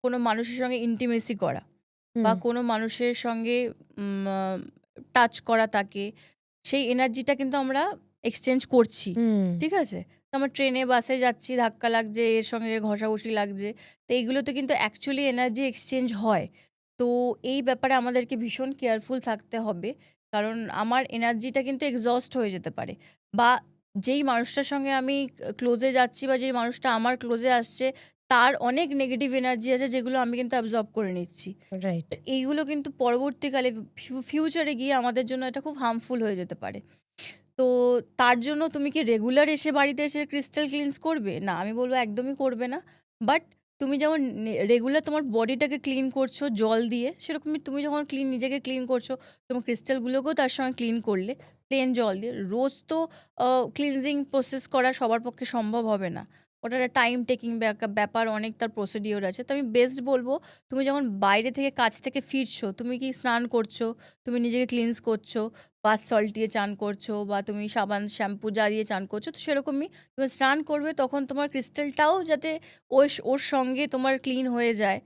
কোনো মানুষের সঙ্গে ইন্টিমেসি করা বা হুম, কোনো মানুষের সঙ্গে টাচ করা তাকে, সেই এনার্জিটা কিন্তু আমরা এক্সচেঞ্জ করছি। হুম, ঠিক আছে? তো আমরা ট্রেনে বাসে যাচ্ছি, ধাক্কা লাগছে, এর সঙ্গে এর ঘষাঘষি লাগছে। তো এইগুলোতে কিন্তু অ্যাকচুয়ালি এনার্জি এক্সচেঞ্জ হয়। তো এই ব্যাপারে আমাদেরকে ভীষণ কেয়ারফুল থাকতে হবে। কারণ আমার এনার্জিটা কিন্তু এক্সহস্ট হয়ে যেতে পারে। বা যেই মানুষটার সঙ্গে আমি ক্লোজে যাচ্ছি বা যেই মানুষটা আমার ক্লোজে আসছে, তার অনেক নেগেটিভ এনার্জি আছে যেগুলো আমি কিন্তু অ্যাবজর্ব করে নিচ্ছি। রাইট। তো এইগুলো কিন্তু পরবর্তীকালে ফিউচারে গিয়ে আমাদের জন্য এটা খুব হার্মফুল হয়ে যেতে পারে। তো তার জন্য তুমি কি রেগুলার এসে বাড়িতে এসে ক্রিস্টাল ক্লিনস করবে? না, আমি বলব একদমই করবে না। বাট তুমি যেমন রেগুলার তোমার বডিটাকে ক্লিন করছো জল দিয়ে, সেরকমই তুমি যখন নিজেকে ক্লিন করছো, তোমার ক্রিস্টালগুলোকেও তার সঙ্গে ক্লিন করলে প্লেন জল দিয়ে। রোজ তো ক্লিনজিং প্রসেস করা সবার পক্ষে সম্ভব হবে না। ওটা একটা টাইম টেকিং ব্যাপার, অনেক তার প্রসিডিওর আছে। তো আমি বেস্ট বলব, তুমি যখন বাইরে থেকে কাজ থেকে ফিরছো, তুমি কি স্নান করছো, তুমি নিজেকে ক্লিনস করছো, বাথ সল্ট দিয়ে চান করছো বা তুমি সাবান শ্যাম্পু যা দিয়ে চান করছো, তো সেরকমই তুমি স্নান করবে, তখন তোমার ক্রিস্টালটাও যাতে ওর সঙ্গে তোমার ক্লিন হয়ে যায়।